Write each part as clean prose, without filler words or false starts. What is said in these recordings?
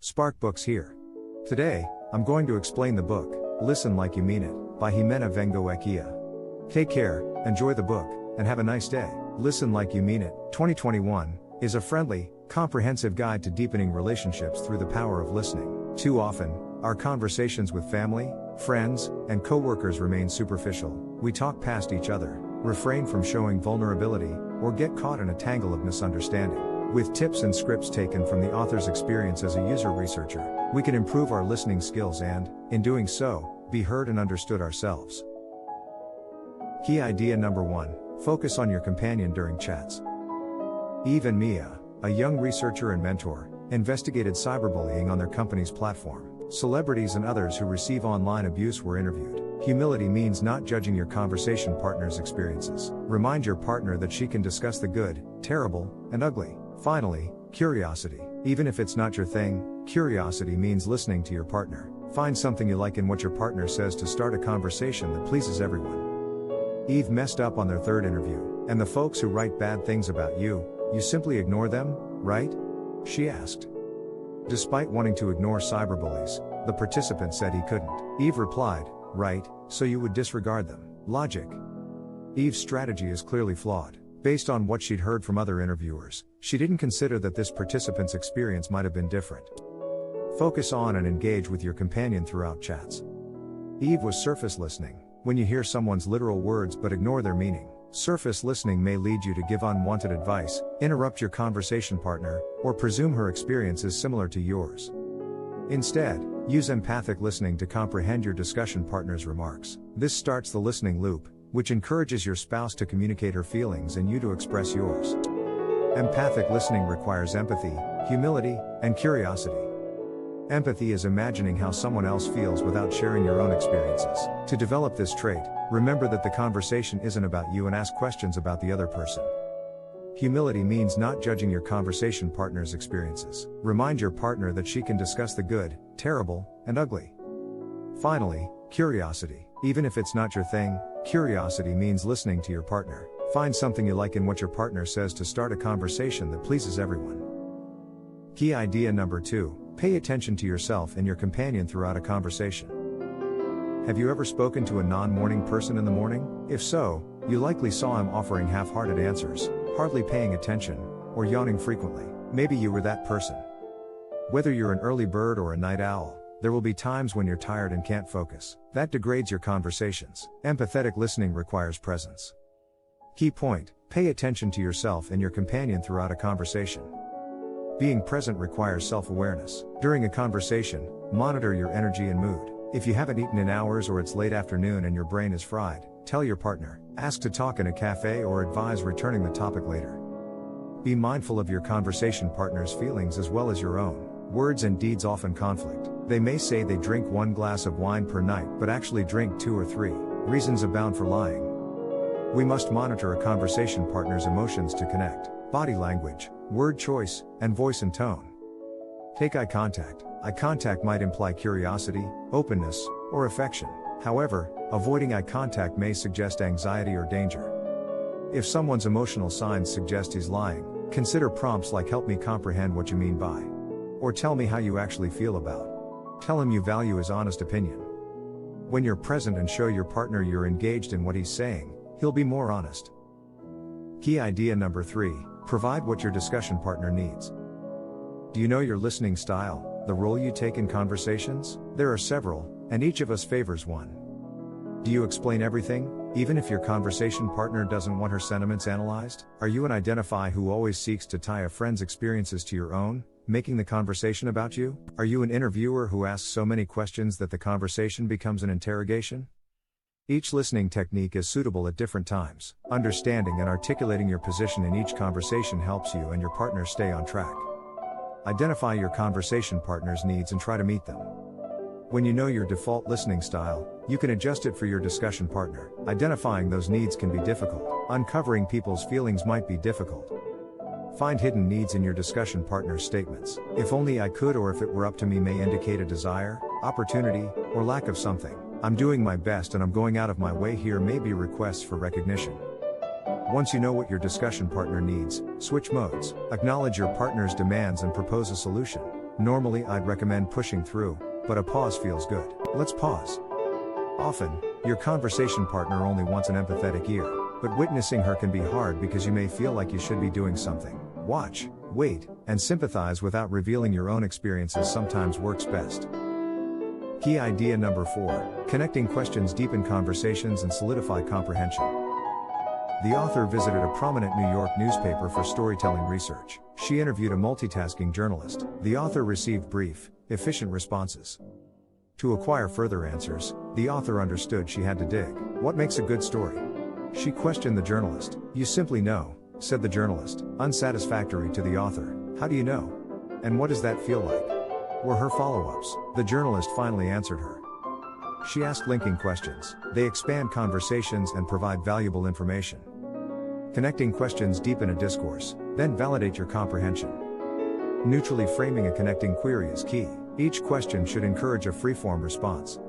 Spark Books here. Today, I'm going to explain the book, Listen Like You Mean It, by Ximena Vengoechea. Take care, enjoy the book, and have a nice day. Listen Like You Mean It, 2021, is a friendly, comprehensive guide to deepening relationships through the power of listening. Too often, our conversations with family, friends, and coworkers remain superficial. We talk past each other, refrain from showing vulnerability, or get caught in a tangle of misunderstanding. With tips and scripts taken from the author's experience as a user researcher, we can improve our listening skills and, in doing so, be heard and understood ourselves. Key idea number 1, focus on your companion during chats. Eve and Mia, a young researcher and mentor, investigated cyberbullying on their company's platform. Celebrities and others who receive online abuse were interviewed. Humility means not judging your conversation partner's experiences. Remind your partner that she can discuss the good, terrible, and ugly. Finally, curiosity. Even if it's not your thing, curiosity means listening to your partner. Find something you like in what your partner says to start a conversation that pleases everyone. Eve messed up on their third interview. And the folks who write bad things about you simply ignore them, right? She asked. Despite wanting to ignore cyberbullies, the participant said he couldn't. Eve replied, right, so you would disregard them. Logic. Eve's strategy is clearly flawed. Based on what she'd heard from other interviewers, she didn't consider that this participant's experience might have been different. Focus on and engage with your companion throughout chats. Eve was surface listening. When you hear someone's literal words but ignore their meaning, surface listening may lead you to give unwanted advice, interrupt your conversation partner, or presume her experience is similar to yours. Instead, use empathic listening to comprehend your discussion partner's remarks. This starts the listening loop, which encourages your spouse to communicate her feelings and you to express yours. Empathic listening requires empathy, humility, and curiosity. Empathy is imagining how someone else feels without sharing your own experiences. To develop this trait, remember that the conversation isn't about you and ask questions about the other person. Humility means not judging your conversation partner's experiences. Remind your partner that she can discuss the good, terrible, and ugly. Finally, curiosity. Even if it's not your thing, curiosity means listening to your partner. Find something you like in what your partner says to start a conversation that pleases everyone. Key idea number 2, pay attention to yourself and your companion throughout a conversation. Have you ever spoken to a non-morning person in the morning? If so, you likely saw him offering half-hearted answers, hardly paying attention, or yawning frequently. Maybe you were that person. Whether you're an early bird or a night owl, there will be times when you're tired and can't focus. That degrades your conversations. Empathetic listening requires presence. Key point, pay attention to yourself and your companion throughout a conversation. Being present requires self-awareness. During a conversation, monitor your energy and mood. If you haven't eaten in hours or it's late afternoon and your brain is fried, tell your partner. Ask to talk in a cafe or advise returning the topic later. Be mindful of your conversation partner's feelings as well as your own. Words and deeds often conflict. They may say they drink 1 glass of wine per night but actually drink 2 or 3. Reasons abound for lying. We must monitor a conversation partner's emotions to connect. Body language, word choice, and voice and tone. Take eye contact. Eye contact might imply curiosity, openness, or affection. However, avoiding eye contact may suggest anxiety or danger. If someone's emotional signs suggest he's lying, consider prompts like "help me comprehend what you mean by," or "tell me how you actually feel about." Tell him you value his honest opinion. When you're present and show your partner you're engaged in what he's saying, he'll be more honest. Key idea number 3, provide what your discussion partner needs. Do you know your listening style, the role you take in conversations? There are several, and each of us favors one. Do you explain everything, even if your conversation partner doesn't want her sentiments analyzed? Are you an identify who always seeks to tie a friend's experiences to your own, making the conversation about you? Are you an interviewer who asks so many questions that the conversation becomes an interrogation? Each listening technique is suitable at different times. Understanding and articulating your position in each conversation helps you and your partner stay on track. Identify your conversation partner's needs and try to meet them. When you know your default listening style, you can adjust it for your discussion partner. Identifying those needs can be difficult. Uncovering people's feelings might be difficult. Find hidden needs in your discussion partner's statements. "If only I could" or "if it were up to me" may indicate a desire, opportunity, or lack of something. "I'm doing my best and I'm going out of my way here" may be requests for recognition. Once you know what your discussion partner needs, switch modes. Acknowledge your partner's demands and propose a solution. Normally I'd recommend pushing through, but a pause feels good. Let's pause. Often, your conversation partner only wants an empathetic ear, but witnessing her can be hard because you may feel like you should be doing something. Watch, wait, and sympathize without revealing your own experiences sometimes works best. Key idea number 4, connecting questions deepen conversations and solidify comprehension. The author visited a prominent New York newspaper for storytelling research. She interviewed a multitasking journalist. The author received brief, efficient responses. To acquire further answers, the author understood she had to dig. What makes a good story? She questioned the journalist. You simply know, said the journalist, unsatisfactory to the author. How do you know? And what does that feel like? Were her follow-ups. The journalist finally answered her. She asked linking questions. They expand conversations and provide valuable information. Connecting questions deepen a discourse, then validate your comprehension. Neutrally framing a connecting query is key. Each question should encourage a free-form response.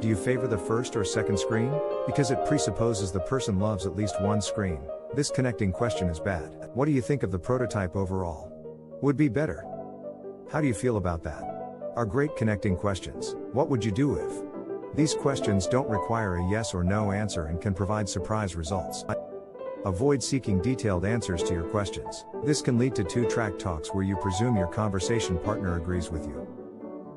Do you favor the first or second screen? Because it presupposes the person loves at least one screen. This connecting question is bad. What do you think of the prototype overall? Would be better. How do you feel about that? Are great connecting questions. What would you do if? These questions don't require a yes or no answer and can provide surprise results. Avoid seeking detailed answers to your questions. This can lead to two-track talks where you presume your conversation partner agrees with you.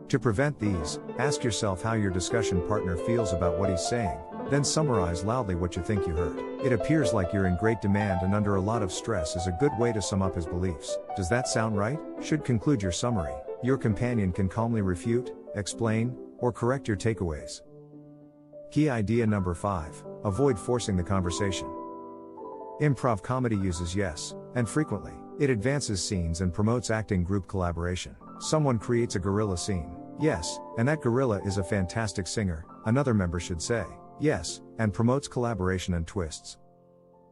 To prevent these, ask yourself how your discussion partner feels about what he's saying, then summarize loudly what you think you heard. It appears like you're in great demand and under a lot of stress is a good way to sum up his beliefs. Does that sound right? Should conclude your summary. Your companion can calmly refute, explain, or correct your takeaways. Key idea number 5, avoid forcing the conversation. Improv comedy uses yes, and frequently, it advances scenes and promotes acting group collaboration. Someone creates a gorilla scene. Yes, and that gorilla is a fantastic singer. Another member should say, yes, and promotes collaboration and twists.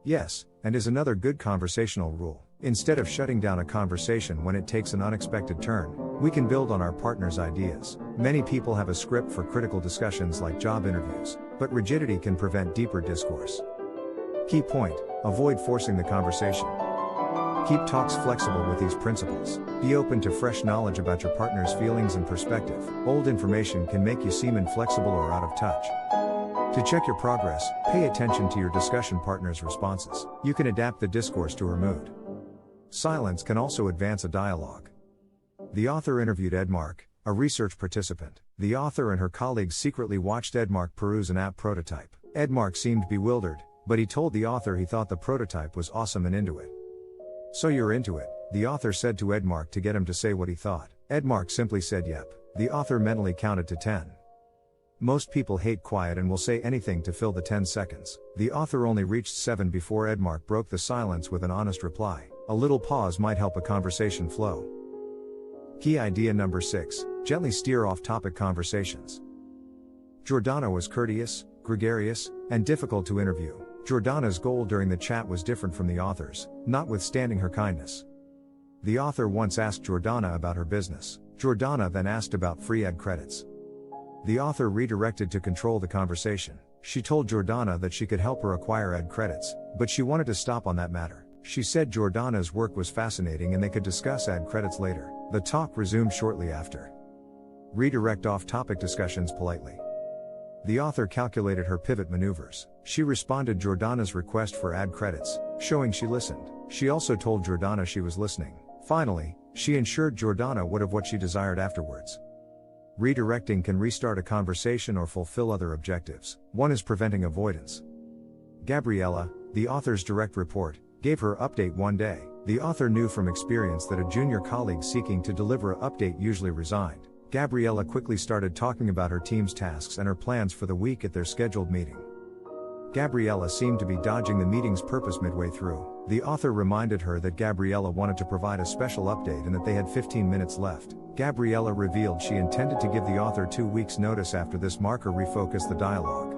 Yes, and is another good conversational rule. Instead of shutting down a conversation when it takes an unexpected turn, we can build on our partner's ideas. Many people have a script for critical discussions like job interviews, but rigidity can prevent deeper discourse. Key point, avoid forcing the conversation. Keep talks flexible with these principles. Be open to fresh knowledge about your partner's feelings and perspective. Old information can make you seem inflexible or out of touch. To check your progress, pay attention to your discussion partner's responses. You can adapt the discourse to her mood. Silence can also advance a dialogue. The author interviewed Edmark, a research participant. The author and her colleagues secretly watched Edmark peruse an app prototype. Edmark seemed bewildered, but he told the author he thought the prototype was awesome and into it. So you're into it, the author said to Edmark to get him to say what he thought. Edmark simply said yep. The author mentally counted to 10. Most people hate quiet and will say anything to fill the 10 seconds. The author only reached 7 before Edmark broke the silence with an honest reply. A little pause might help a conversation flow. Key idea number 6, gently steer off-topic conversations. Jordana was courteous, gregarious, and difficult to interview. Jordana's goal during the chat was different from the author's, notwithstanding her kindness. The author once asked Jordana about her business. Jordana then asked about free ad credits. The author redirected to control the conversation. She told Jordana that she could help her acquire ad credits, but she wanted to stop on that matter. She said Jordana's work was fascinating and they could discuss ad credits later. The talk resumed shortly after. Redirect off-topic discussions politely. The author calculated her pivot maneuvers. She responded Jordana's request for ad credits, showing she listened. She also told Jordana she was listening. Finally, she ensured Jordana would have what she desired afterwards. Redirecting can restart a conversation or fulfill other objectives. One is preventing avoidance. Gabriella, the author's direct report, gave her update one day. The author knew from experience that a junior colleague seeking to deliver an update usually resigned. Gabriella quickly started talking about her team's tasks and her plans for the week at their scheduled meeting. Gabriella seemed to be dodging the meeting's purpose midway through. The author reminded her that Gabriella wanted to provide a special update and that they had 15 minutes left. Gabriella revealed she intended to give the author 2 weeks' notice after this marker refocused the dialogue.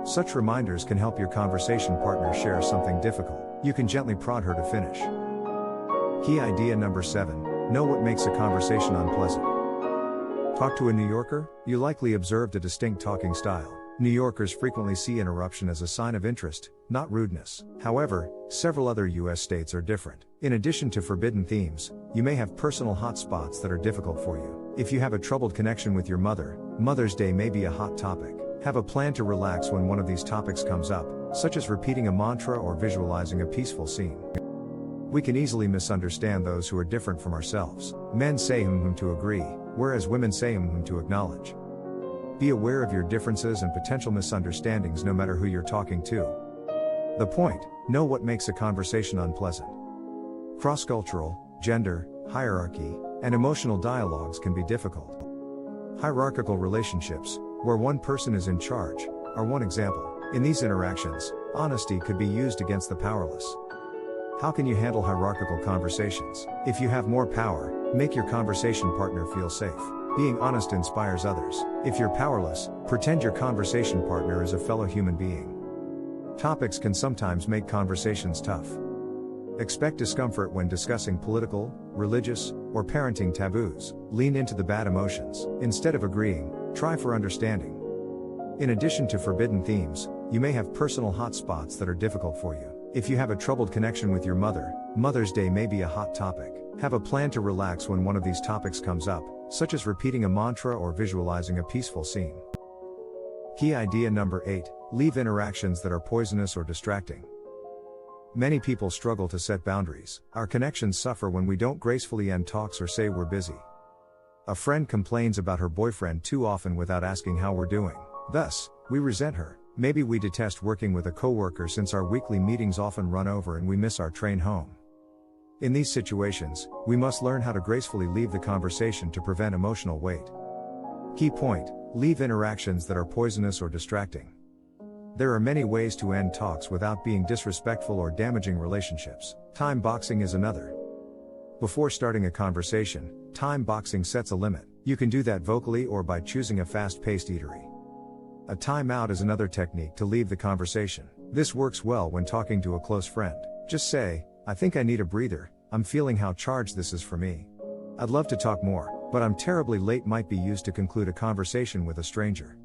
Such reminders can help your conversation partner share something difficult. You can gently prod her to finish. Key idea number 7, know what makes a conversation unpleasant. Talk to a New Yorker? You likely observed a distinct talking style. New Yorkers frequently see interruption as a sign of interest, not rudeness. However, several other U.S. states are different. In addition to forbidden themes, you may have personal hotspots that are difficult for you. If you have a troubled connection with your mother, Mother's Day may be a hot topic. Have a plan to relax when one of these topics comes up, such as repeating a mantra or visualizing a peaceful scene. We can easily misunderstand those who are different from ourselves. Men say to agree, whereas women say to acknowledge. Be aware of your differences and potential misunderstandings no matter who you're talking to. The point: know what makes a conversation unpleasant. Cross-cultural, gender, hierarchy, and emotional dialogues can be difficult. Hierarchical relationships, where one person is in charge, are one example. In these interactions, honesty could be used against the powerless. How can you handle hierarchical conversations? If you have more power, make your conversation partner feel safe. Being honest inspires others. If you're powerless, pretend your conversation partner is a fellow human being. Topics can sometimes make conversations tough. Expect discomfort when discussing political, religious, or parenting taboos. Lean into the bad emotions. Instead of agreeing, try for understanding. In addition to forbidden themes, you may have personal hotspots that are difficult for you. If you have a troubled connection with your mother, Mother's Day may be a hot topic. Have a plan to relax when one of these topics comes up, such as repeating a mantra or visualizing a peaceful scene. Key idea number 8: leave interactions that are poisonous or distracting. Many people struggle to set boundaries. Our connections suffer when we don't gracefully end talks or say we're busy. A friend complains about her boyfriend too often without asking how we're doing. Thus, we resent her. Maybe we detest working with a coworker since our weekly meetings often run over and we miss our train home. In these situations, we must learn how to gracefully leave the conversation to prevent emotional weight. Key point: leave interactions that are poisonous or distracting. There are many ways to end talks without being disrespectful or damaging relationships. Time boxing is another. Before starting a conversation, time boxing sets a limit. You can do that vocally or by choosing a fast-paced eatery. A timeout is another technique to leave the conversation. This works well when talking to a close friend. Just say, "I think I need a breather, I'm feeling how charged this is for me. I'd love to talk more, but I'm terribly late" might be used to conclude a conversation with a stranger.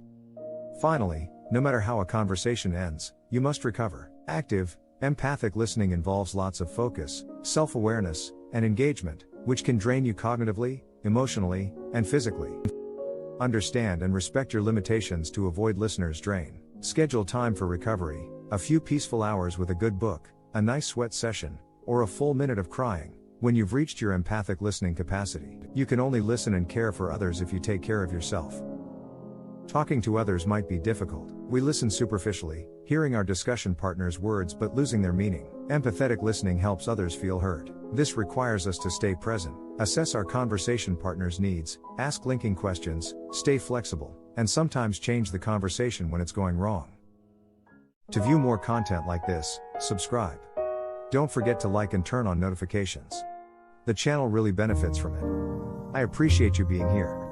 Finally, no matter how a conversation ends, you must recover. Active, empathic listening involves lots of focus, self-awareness, and engagement, which can drain you cognitively, emotionally, and physically. Understand and respect your limitations to avoid listeners' drain. Schedule time for recovery, a few peaceful hours with a good book, a nice sweat session, or a full minute of crying. When you've reached your empathic listening capacity, you can only listen and care for others if you take care of yourself. Talking to others might be difficult. We listen superficially, hearing our discussion partner's words but losing their meaning. Empathetic listening helps others feel heard. This requires us to stay present, assess our conversation partner's needs, ask linking questions, stay flexible, and sometimes change the conversation when it's going wrong. To view more content like this, subscribe. Don't forget to like and turn on notifications. The channel really benefits from it. I appreciate you being here.